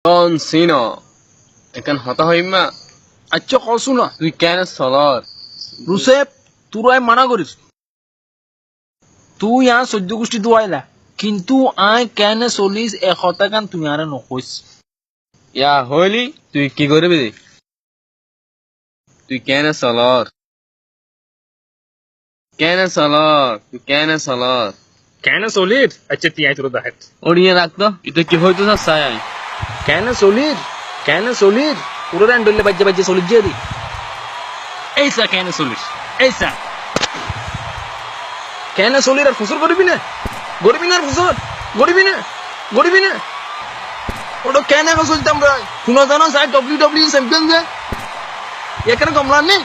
জন সিনা এখন হতা হইমা আচ্ছা কসু না তুই কেন চলত রুসেপ তুই মানা করিস তুই আর সহ্য গোষ্ঠী দুয়াইলা কিন্তু আই কেনে চলিস এশটা গান তুমি আরে নকইস ইয়া হইলি তুই কি করবি তুই কেন চলত তুই কেন চলত কেনে চলির আচ্ছা তিয়াই তোর দেখাত ওড়িয়ে রাখতো এটা কি হইতো চাই কেনে চলির পুরো রান ডলে বাজ্যে বাজ্যে চলির যে দি এইসা কেনে চলিস এইসা কেনে চলির আর ফুসুর করবি না আর ফুসুর গড়বি না ওটা কেনে চলতাম ভাই শুনো জানো স্যার ডব্লিউ চ্যাম্পিয়ন যে এখানে কমলান নেই